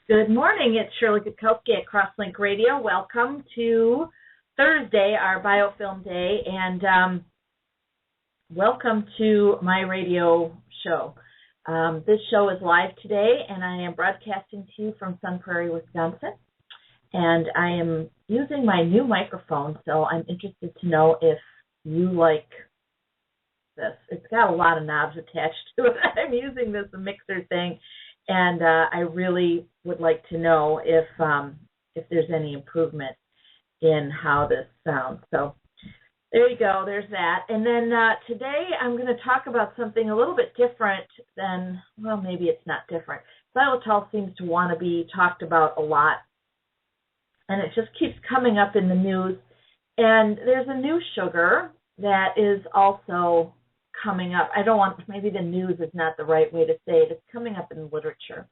Good morning. It's Shirley Gutkowski at Crosslink Radio. Welcome to Thursday, our biofilm day, and welcome to my radio show. This show is live today, and I am broadcasting to you from Sun Prairie, Wisconsin. And I am using my new microphone, so I'm interested to know if you like this. It's got a lot of knobs attached to it. I'm using this mixer thing. And I really would like to know if there's any improvement in how this sounds. So there you go. There's that. And then today I'm going to talk about something a little bit different than, well, maybe it's not different. Xylitol seems to want to be talked about a lot, and it just keeps coming up in the news. And there's a new sugar that is also coming up. Maybe the news is not the right way to say it. It's coming up in literature.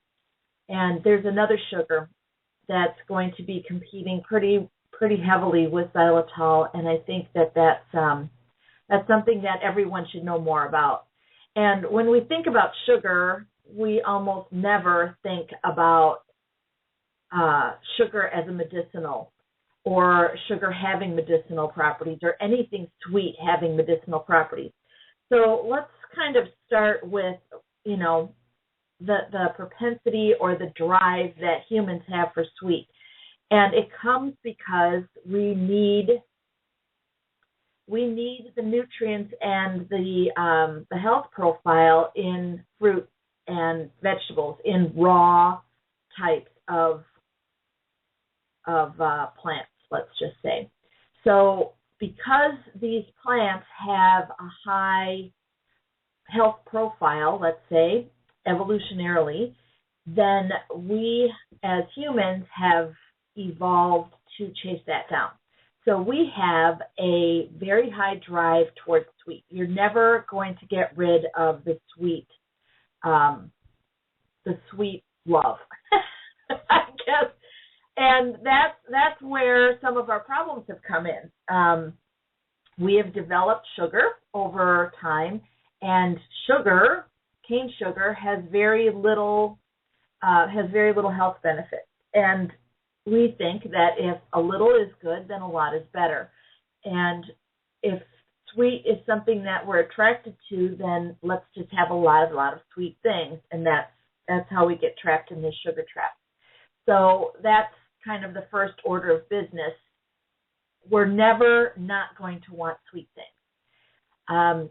And there's another sugar that's going to be competing pretty heavily with xylitol, and I think that's something that everyone should know more about. And when we think about sugar, we almost never think about sugar as a medicinal, or sugar having medicinal properties, or anything sweet having medicinal properties. So let's kind of start with, the propensity or the drive that humans have for sweet. And it comes because we need the nutrients and the health profile in fruit and vegetables, in raw types of plants, let's just say. So because these plants have a high health profile, let's say, evolutionarily, then we as humans have evolved to chase that down. So we have a very high drive towards sweet. You're never going to get rid of the sweet love, I guess. And that's where some of our problems have come in. We have developed sugar over time, and cane sugar, has very little health benefits. And we think that if a little is good, then a lot is better. And if sweet is something that we're attracted to, then let's just have a lot of sweet things, and that's how we get trapped in this sugar trap. So that's kind of the first order of business. We're never not going to want sweet things.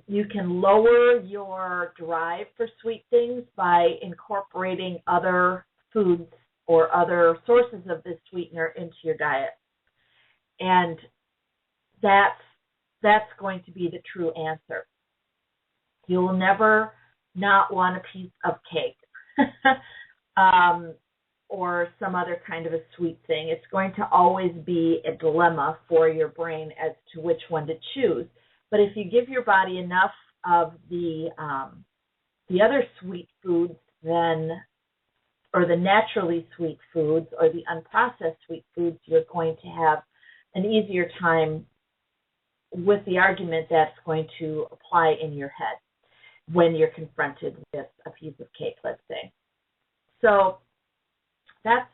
You can lower your drive for sweet things by incorporating other foods or other sources of this sweetener into your diet. And that's going to be the true answer. You will never not want a piece of cake. Or some other kind of a sweet thing. It's going to always be a dilemma for your brain as to which one to choose. But if you give your body enough of the other sweet foods, or the naturally sweet foods, or the unprocessed sweet foods, you're going to have an easier time with the argument that's going to apply in your head when you're confronted with a piece of cake, let's say. So that's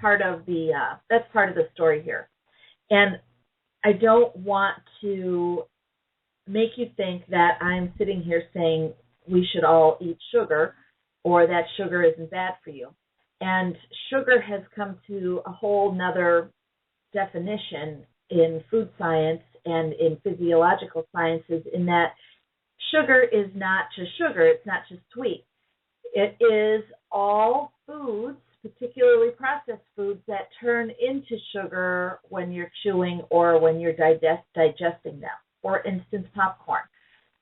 part of the story here. And I don't want to make you think that I'm sitting here saying we should all eat sugar, or that sugar isn't bad for you. And sugar has come to a whole nother definition in food science and in physiological sciences, in that sugar is not just sugar, it's not just sweet. It is all foods, particularly processed foods, that turn into sugar when you're chewing or when you're digesting them. For instance, popcorn.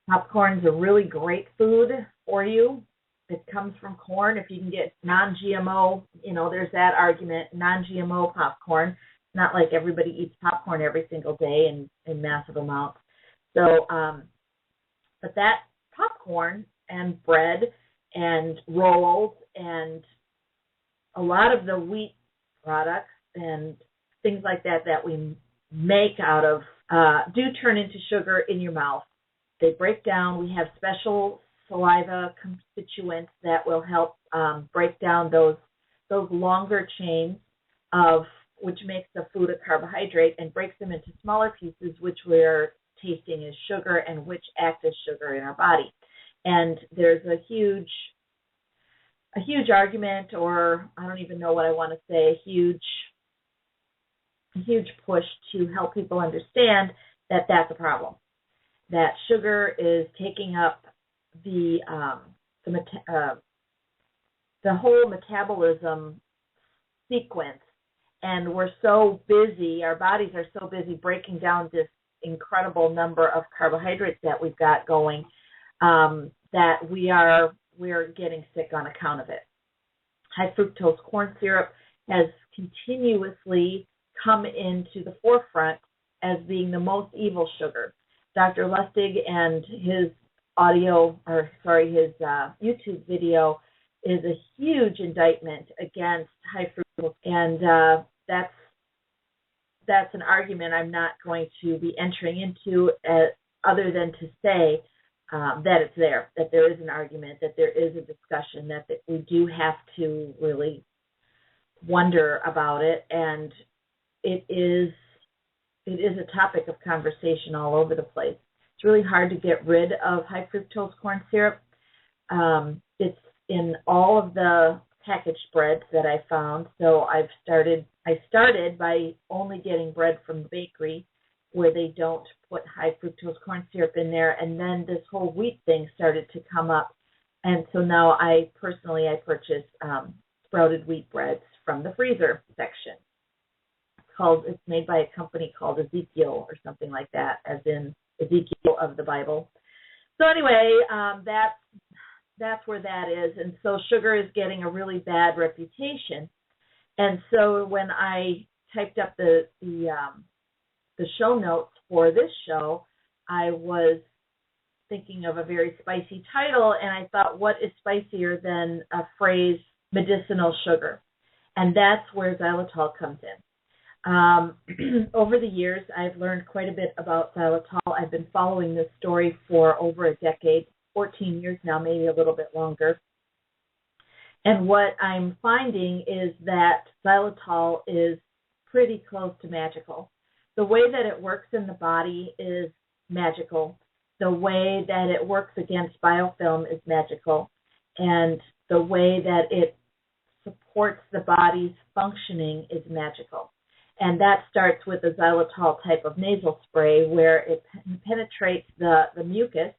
Popcorn is a really great food for you. It comes from corn. If you can get non-GMO, there's that argument, non-GMO popcorn. It's not like everybody eats popcorn every single day in massive amounts. So, but that popcorn and bread and rolls and a lot of the wheat products and things like that we make out of do turn into sugar in your mouth. They break down. We have special saliva constituents that will help break down those longer chains of which makes the food a carbohydrate and breaks them into smaller pieces, which we're tasting as sugar and which act as sugar in our body. And there's a huge argument, or I don't even know what I want to say, a huge push to help people understand that that's a problem, that sugar is taking up the whole metabolism sequence, and we're so busy, our bodies are so busy breaking down this incredible number of carbohydrates that we've got going, that we're getting sick on account of it. High fructose corn syrup has continuously come into the forefront as being the most evil sugar. Dr. Lustig and his YouTube video is a huge indictment against high fructose, and that's an argument I'm not going to be entering into, other than to say that it's there, that there is an argument, that there is a discussion, that we do have to really wonder about it, and it is a topic of conversation all over the place. It's really hard to get rid of high fructose corn syrup. It's in all of the packaged breads that I found. So I started by only getting bread from the bakery where they don't put high fructose corn syrup in there, and then this whole wheat thing started to come up. And so now I purchase sprouted wheat breads from the freezer section. It's made by a company called Ezekiel or something like that, as in Ezekiel of the Bible. So anyway, that's where that is. And so sugar is getting a really bad reputation. And so when I typed up the show notes for this show, I was thinking of a very spicy title, and I thought, what is spicier than a phrase, medicinal sugar? And that's where xylitol comes in. Over the years, I've learned quite a bit about xylitol. I've been following this story for over a decade, 14 years now, maybe a little bit longer. And what I'm finding is that xylitol is pretty close to magical. The way that it works in the body is magical. The way that it works against biofilm is magical. And the way that it supports the body's functioning is magical. And that starts with a xylitol type of nasal spray where it penetrates the mucus.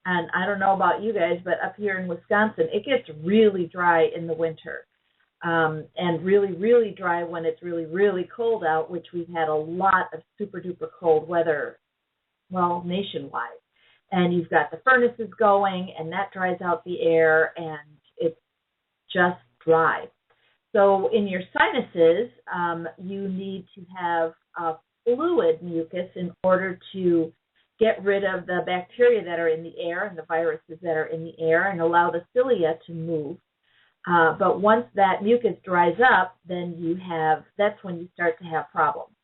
And I don't know about you guys, but up here in Wisconsin, it gets really dry in the winter. And really, really dry when it's really, really cold out, which we've had a lot of super-duper cold weather, well, nationwide. And you've got the furnaces going, and that dries out the air, and it's just dry. So in your sinuses, you need to have a fluid mucus in order to get rid of the bacteria that are in the air and the viruses that are in the air and allow the cilia to move. But once that mucus dries up, then that's when you start to have problems.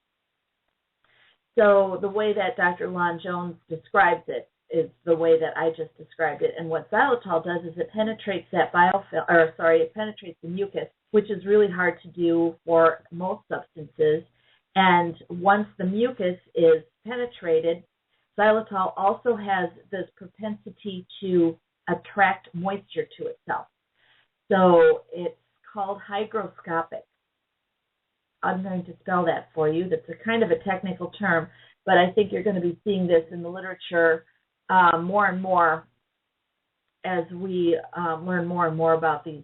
So the way that Dr. Lon Jones describes it is the way that I just described it. And what xylitol does is it penetrates it penetrates the mucus, which is really hard to do for most substances. And once the mucus is penetrated, xylitol also has this propensity to attract moisture to itself. So it's called hygroscopic. I'm going to spell that for you. That's a kind of a technical term, but I think you're going to be seeing this in the literature more and more as we learn more and more about these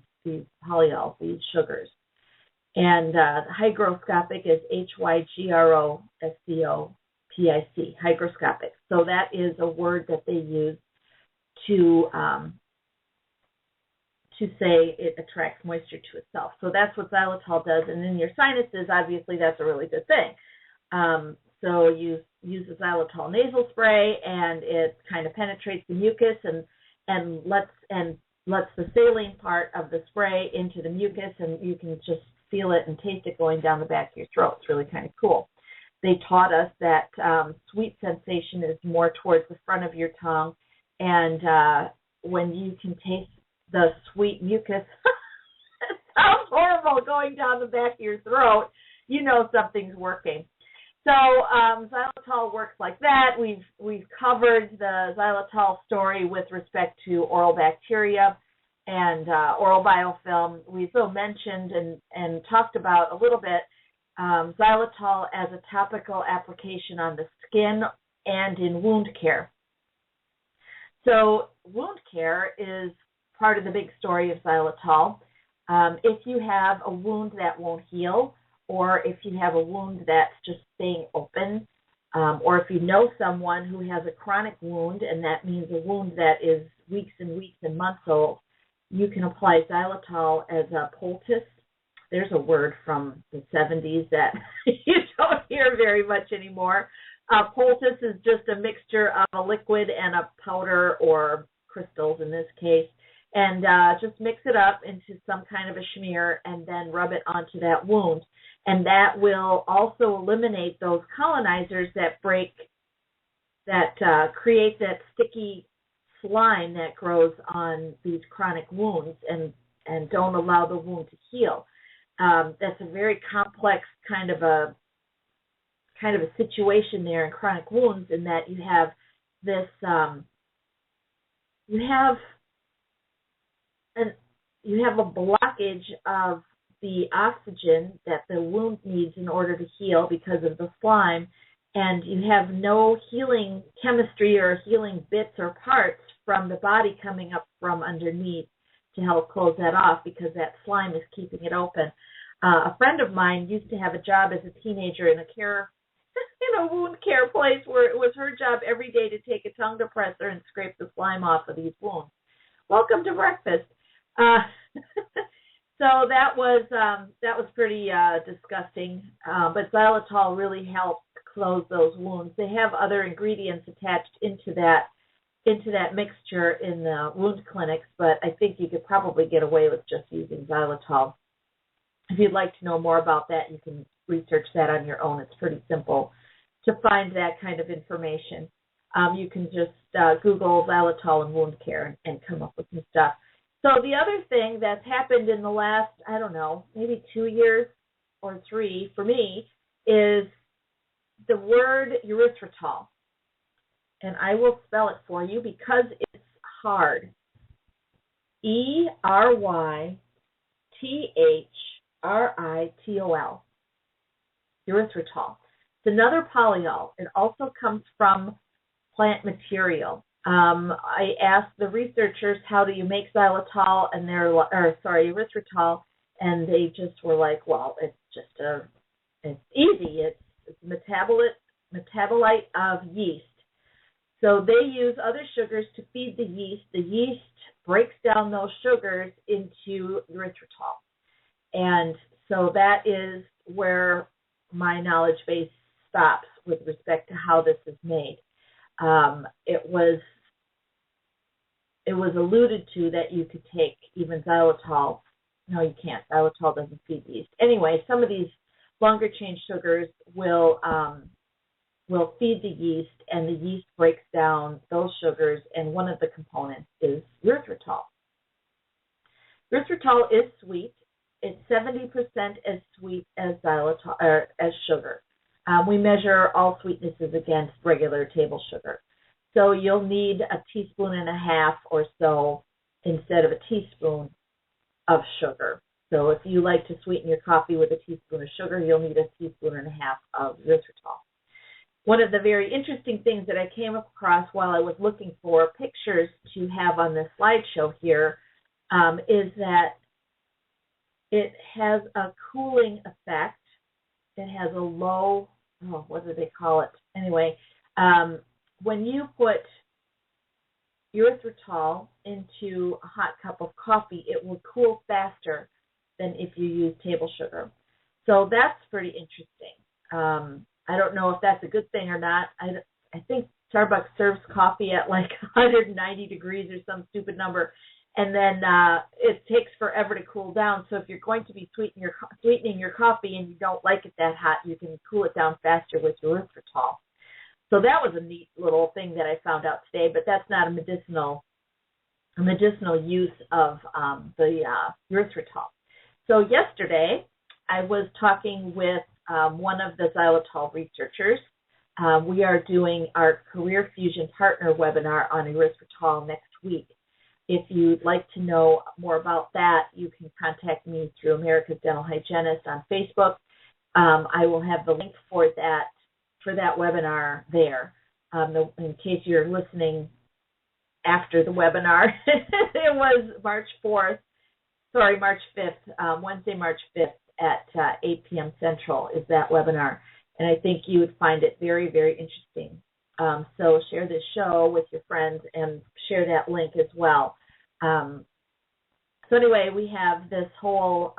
polyols, these sugars. And hygroscopic is hygroscopic, hygroscopic. So that is a word that they use to say it attracts moisture to itself. So that's what xylitol does. And in your sinuses, obviously, that's a really good thing. So you use the xylitol nasal spray, and it kind of penetrates the mucus and lets the saline part of the spray into the mucus, and you can just feel it and taste it going down the back of your throat. It's really kind of cool. They taught us that sweet sensation is more towards the front of your tongue, and when you can taste the sweet mucus, it sounds horrible. xylitol going down the back of your throat, you know something's working. So xylitol works like that. We've covered the xylitol story with respect to oral bacteria and oral biofilm. We've also mentioned and talked about a little bit xylitol as a topical application on the skin and in wound care. So wound care is part of the big story of xylitol. If you have a wound that won't heal, or if you have a wound that's just staying open, or if you know someone who has a chronic wound, and that means a wound that is weeks and weeks and months old, you can apply xylitol as a poultice. There's a word from the 70s that you don't hear very much anymore. Poultice is just a mixture of a liquid and a powder, or crystals in this case, and just mix it up into some kind of a smear and then rub it onto that wound. And that will also eliminate those colonizers that create that sticky slime that grows on these chronic wounds and don't allow the wound to heal. That's a very complex kind of a situation there in chronic wounds, in that you have this you have a blockage of the oxygen that the wound needs in order to heal because of the slime, and you have no healing chemistry or healing bits or parts from the body coming up from underneath to help close that off, because that slime is keeping it open. A friend of mine used to have a job as a teenager in a wound care place where it was her job every day to take a tongue depressor and scrape the slime off of these wounds. Welcome to breakfast. So that was pretty disgusting, but xylitol really helps close those wounds. They have other ingredients attached into that mixture in the wound clinics, but I think you could probably get away with just using xylitol. If you'd like to know more about that, you can research that on your own. It's pretty simple to find that kind of information. You can just Google xylitol and wound care and come up with some stuff. So the other thing that's happened in the last, I don't know, maybe 2 years or 3 for me is the word erythritol. And I will spell it for you because it's hard. erythritol. Erythritol. It's another polyol. It also comes from plant material. I asked the researchers, how do you make xylitol, and erythritol, and they just were like, well, it's easy. It's metabolite of yeast. So they use other sugars to feed the yeast. The yeast breaks down those sugars into erythritol. And so that is where my knowledge base stops with respect to how this is made. It was alluded to that you could take even xylitol. No, you can't. Xylitol doesn't feed yeast. Anyway, some of these longer chain sugars will feed the yeast, and the yeast breaks down those sugars, and one of the components is erythritol. Erythritol is sweet. It's 70% as sweet as xylitol, or as sugar. We measure all sweetnesses against regular table sugar. So you'll need 1.5 teaspoons or so instead of a teaspoon of sugar. So if you like to sweeten your coffee with 1 teaspoon of sugar, you'll need 1.5 teaspoons of erythritol. One of the very interesting things that I came across while I was looking for pictures to have on this slideshow here is that it has a cooling effect. It has a low, what do they call it? Anyway, when you put erythritol into a hot cup of coffee, it will cool faster than if you use table sugar. So that's pretty interesting. I don't know if that's a good thing or not. I think Starbucks serves coffee at like 190 degrees or some stupid number, and then it takes forever to cool down. So if you're going to be sweetening your coffee and you don't like it that hot, you can cool it down faster with erythritol. So that was a neat little thing that I found out today, but that's not a medicinal use of the erythritol. So yesterday, I was talking with one of the xylitol researchers. We are doing our Career Fusion Partner webinar on erythritol next week. If you'd like to know more about that, you can contact me through America's Dental Hygienist on Facebook. I will have the link for that webinar there. In case you're listening after the webinar, it was March 5th, Wednesday, March 5th at 8 p.m. Central is that webinar. And I think you would find it very, very interesting. So share this show with your friends and share that link as well. So anyway, we have this whole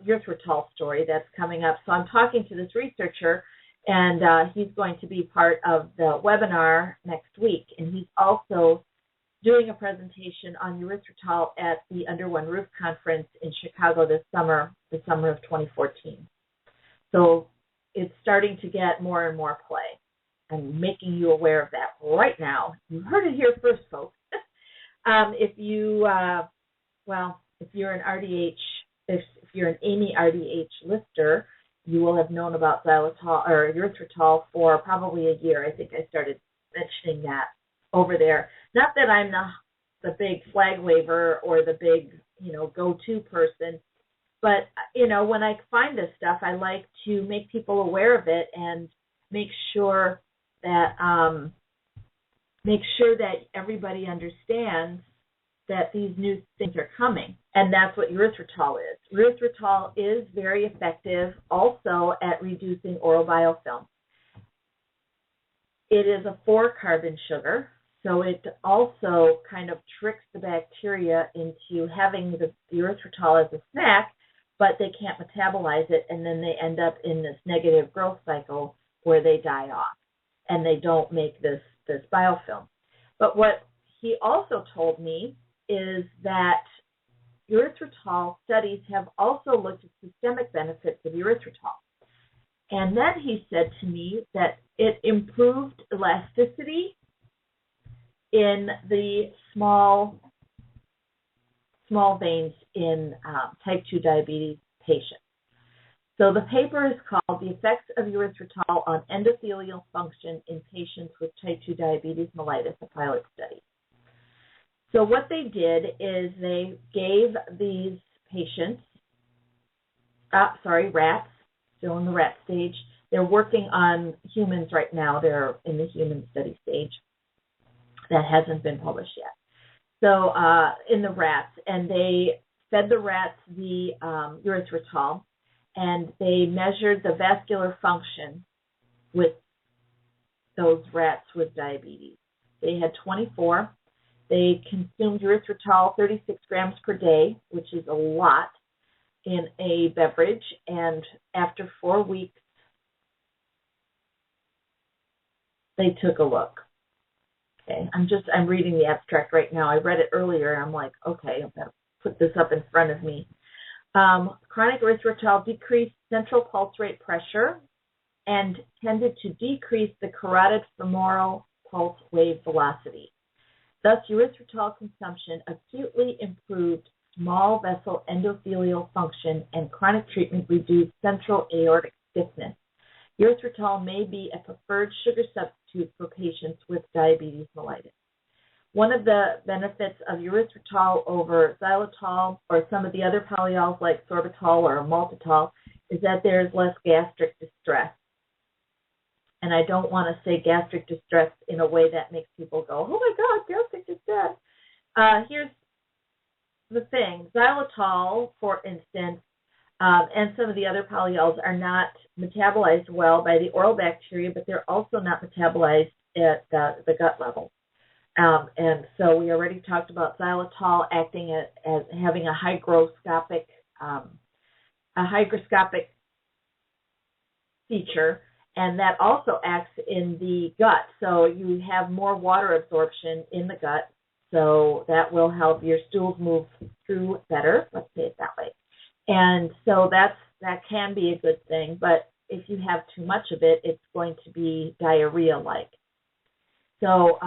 erythritol story that's coming up. So I'm talking to this researcher, and he's going to be part of the webinar next week. And he's also doing a presentation on erythritol at the Under One Roof Conference in Chicago this summer, the summer of 2014. So it's starting to get more and more play. I'm making you aware of that right now. You heard it here first, folks. If you're an RDH, if you're an Amy RDH lister, you will have known about xylitol or erythritol for probably a year. I think I started mentioning that over there. Not that I'm the big flag waver or the big, go-to person, but, when I find this stuff, I like to make people aware of it and make sure that everybody understands that these new things are coming, and that's what erythritol is. Erythritol is very effective also at reducing oral biofilm. It is a 4-carbon sugar, so it also kind of tricks the bacteria into having the erythritol as a snack, but they can't metabolize it, and then they end up in this negative growth cycle where they die off, and they don't make this biofilm. But what he also told me is that erythritol studies have also looked at systemic benefits of erythritol. And then he said to me that it improved elasticity in the small veins in type 2 diabetes patients. So the paper is called The Effects of Erythritol on Endothelial Function in Patients with Type 2 Diabetes Mellitus, a pilot study. So what they did is they gave these patients, rats, still in the rat stage. They're working on humans right now. They're in the human study stage. That hasn't been published yet. So in the rats, and they fed the rats the erythritol, and they measured the vascular function with those rats with diabetes. They had 24. They consumed erythritol 36 grams per day, which is a lot, in a beverage, and after 4 weeks, they took a look. Okay, I'm reading the abstract right now. I read it earlier, and I'm like, okay, I've got to put this up in front of me. Chronic erythritol decreased central pulse rate pressure and tended to decrease the carotid femoral pulse wave velocity. Thus, erythritol consumption acutely improved small vessel endothelial function, and chronic treatment reduced central aortic stiffness. Erythritol may be a preferred sugar substitute for patients with diabetes mellitus. One of the benefits of erythritol over xylitol or some of the other polyols like sorbitol or maltitol is that there's less gastric distress. And I don't want to say gastric distress in a way that makes people go, oh my God, gastric distress. Here's the thing. Xylitol, for instance, and some of the other polyols are not metabolized well by the oral bacteria, but they're also not metabolized at the gut level. And so we already talked about xylitol acting as having a hygroscopic feature, and that also acts in the gut. So you have more water absorption in the gut, so that will help your stools move through better, let's say it that way. And so that can be a good thing, but if you have too much of it, it's going to be diarrhea-like. So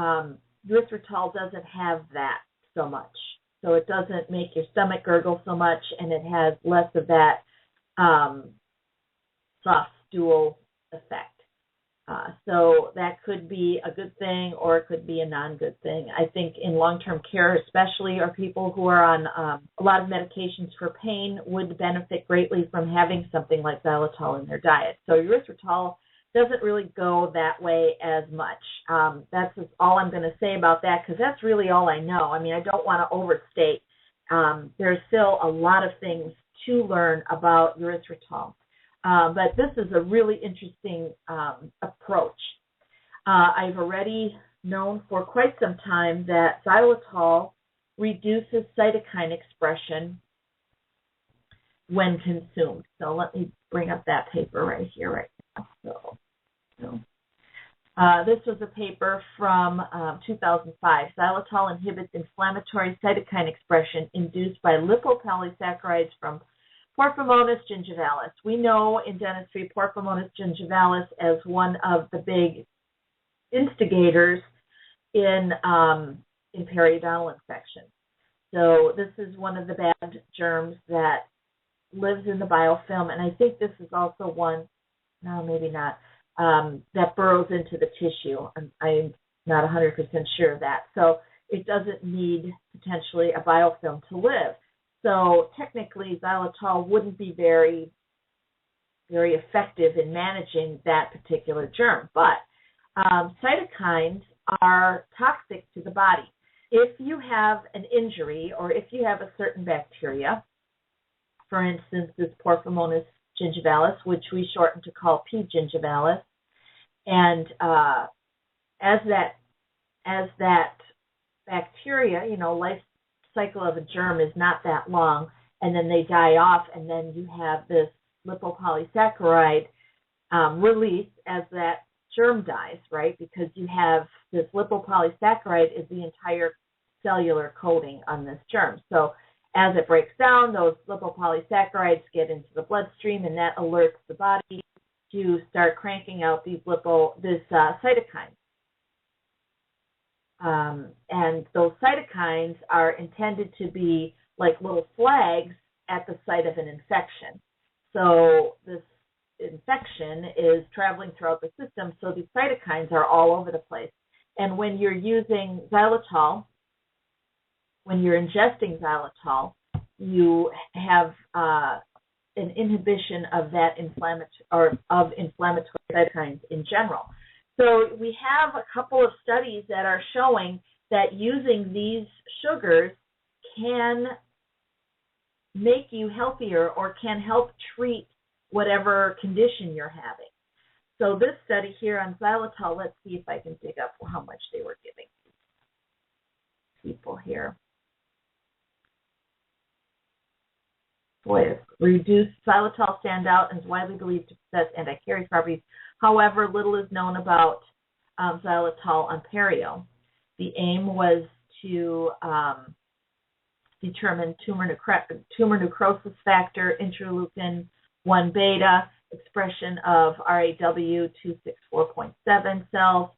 erythritol doesn't have that so much. So it doesn't make your stomach gurgle so much, and it has less of that soft stool effect. So that could be a good thing, or it could be a non-good thing. I think in long-term care especially, or people who are on a lot of medications for pain would benefit greatly from having something like xylitol in their diet. So erythritol doesn't really go that way as much. That's all I'm going to say about that, because that's really all I know. I mean, I don't want to overstate. There's still a lot of things to learn about erythritol. But this is a really interesting approach. I've already known for quite some time that xylitol reduces cytokine expression when consumed. So let me bring up that paper right here right now. This was a paper from 2005. Xylitol inhibits inflammatory cytokine expression induced by lipopolysaccharides from Porphyromonas gingivalis. We know in dentistry Porphyromonas gingivalis as one of the big instigators in periodontal infection. So this is one of the bad germs that lives in the biofilm, and I think this is also one, no, maybe not, that burrows into the tissue. I'm not 100% sure of that. So it doesn't need potentially a biofilm to live. So technically, xylitol wouldn't be very, very effective in managing that particular germ. But cytokines are toxic to the body. If you have an injury, or if you have a certain bacteria, for instance, this Porphyromonas gingivalis, which we shorten to call P. gingivalis, and as that bacteria, life cycle of a germ is not that long, and then they die off, and then you have this lipopolysaccharide release as that germ dies, right? Because you have this lipopolysaccharide is the entire cellular coating on this germ. So as it breaks down, those lipopolysaccharides get into the bloodstream, and that alerts the body to start cranking out these cytokines. And those cytokines are intended to be like little flags at the site of an infection. So this infection is traveling throughout the system, so these cytokines are all over the place. And when you're using xylitol, when you're ingesting xylitol, you have an inhibition of that inflammatory cytokines in general. So we have a couple of studies that are showing that using these sugars can make you healthier, or can help treat whatever condition you're having. So this study here on xylitol, let's see if I can dig up how much they were giving people here. Boy, reduced xylitol stand out and is widely believed to possess anti-caries properties. However, little is known about xylitol on perio. The aim was to determine tumor necrosis factor, interleukin-1 beta, expression of RAW264.7 cells.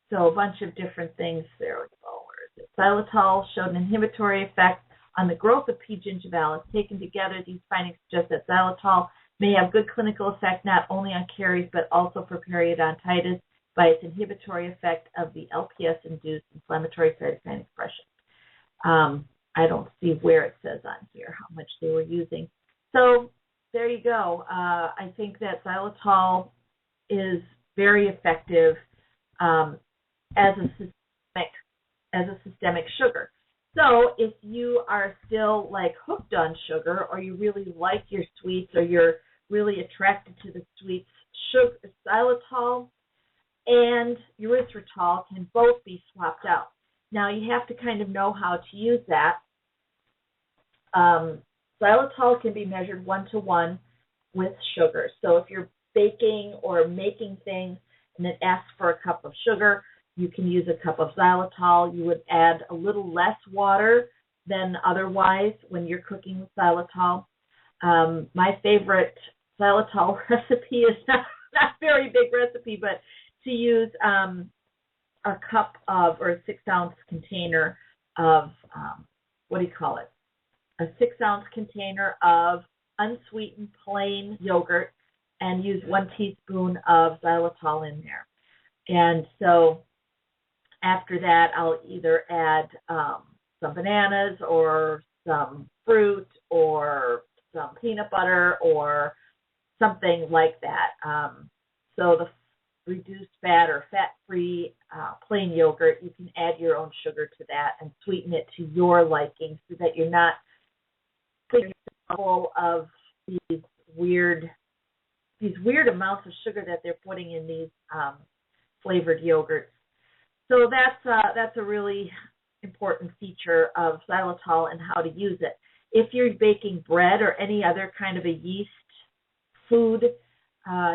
So a bunch of different things. There we go. Where is it? Xylitol showed an inhibitory effect on the growth of P. gingivalis. Taken together, these findings suggest that xylitol may have good clinical effect not only on caries but also for periodontitis by its inhibitory effect of the LPS-induced inflammatory cytokine expression. I don't see where it says on here how much they were using. So there you go. I think that xylitol is very effective as a systemic sugar. So if you are still like hooked on sugar, or you really like your sweets, or you're really attracted to the sweets, xylitol and erythritol can both be swapped out. Now you have to kind of know how to use that. Xylitol can be measured 1-to-1 with sugar. So if you're baking or making things and it asks for a cup of sugar, you can use a cup of xylitol. You would add a little less water than otherwise when you're cooking with xylitol. My favorite xylitol recipe is not a very big recipe, but to use a cup of, or a 6-ounce container of, what do you call it? A 6-ounce container of unsweetened plain yogurt and use 1 teaspoon of xylitol in there. And so after that, I'll either add some bananas or some fruit or some peanut butter or something like that. So the reduced fat or fat-free plain yogurt, you can add your own sugar to that and sweeten it to your liking so that you're not full of these weird amounts of sugar that they're putting in these flavored yogurts. So that's a really important feature of xylitol and how to use it. If you're baking bread or any other kind of a yeast food,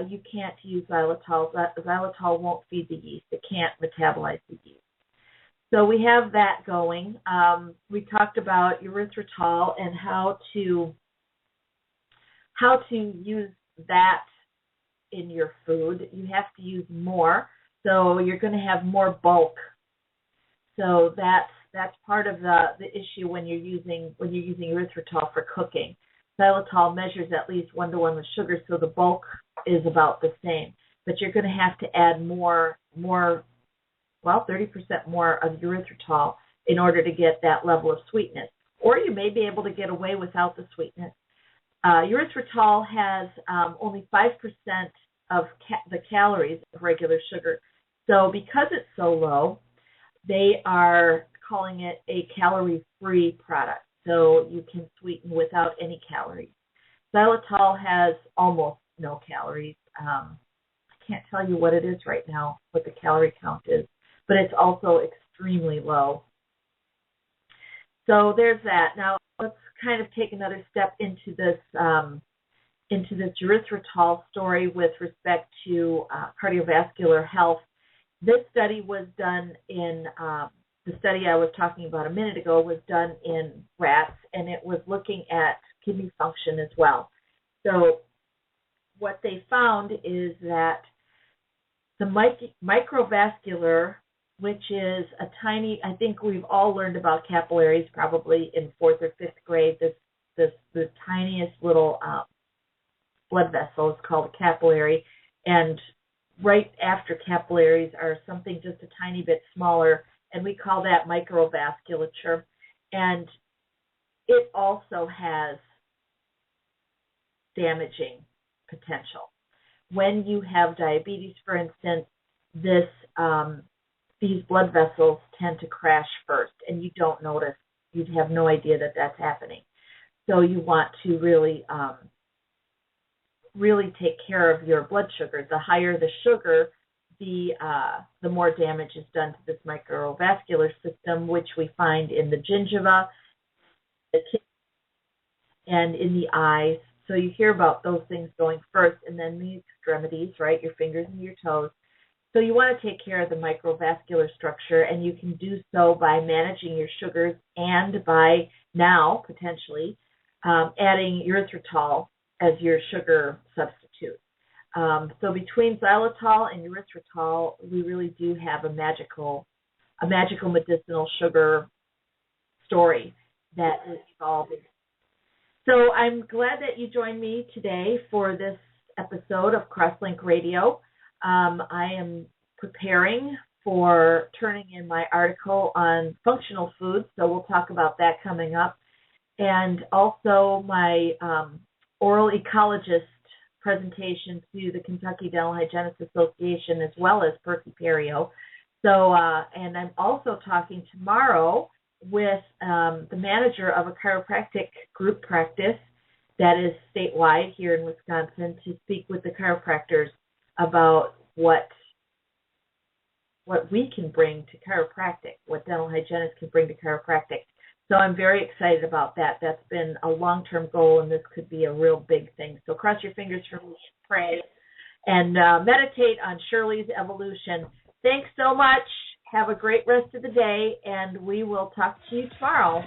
you can't use xylitol. Xylitol won't feed the yeast. It can't metabolize the yeast. So we have that going. We talked about erythritol and how to use that in your food. You have to use more, so you're going to have more bulk. So that's part of the issue when you're using erythritol for cooking. Xylitol measures at least 1-to-1 with sugar, so the bulk is about the same. But you're going to have to add more, 30% more of erythritol in order to get that level of sweetness. Or you may be able to get away without the sweetness. Erythritol has only 5% of the calories of regular sugar. So because it's so low, they are calling it a calorie-free product. So you can sweeten without any calories. Xylitol has almost no calories. I can't tell you what it is right now, what the calorie count is, but it's also extremely low. So there's that. Now let's kind of take another step into this erythritol story with respect to cardiovascular health. This study was done in the study I was talking about a minute ago was done in rats, and it was looking at kidney function as well. So what they found is that the microvascular, which is a tiny, I think we've all learned about capillaries probably in 4th or 5th grade, the tiniest little blood vessel is called a capillary, and right after capillaries are something just a tiny bit smaller, and we call that microvasculature. And it also has damaging potential. When you have diabetes, for instance, these blood vessels tend to crash first, and you don't notice. You have no idea that that's happening. So you want to really take care of your blood sugar. The higher the sugar, the more damage is done to this microvascular system, which we find in the gingiva, the kidney, and in the eyes. So you hear about those things going first, and then the extremities, right, your fingers and your toes. So you want to take care of the microvascular structure, and you can do so by managing your sugars and by now, potentially, adding erythritol as your sugar substitute. So between xylitol and erythritol, we really do have a magical medicinal sugar story that is evolving. So I'm glad that you joined me today for this episode of Crosslink Radio. I am preparing for turning in my article on functional foods, so we'll talk about that coming up. And also my oral ecologist presentation to the Kentucky Dental Hygienists Association, as well as Perky Perio. So, and I'm also talking tomorrow with the manager of a chiropractic group practice that is statewide here in Wisconsin to speak with the chiropractors about what we can bring to chiropractic, what dental hygienists can bring to chiropractic. So I'm very excited about that. That's been a long-term goal, and this could be a real big thing. So cross your fingers for me, pray, and meditate on Shirley's evolution. Thanks so much. Have a great rest of the day, and we will talk to you tomorrow.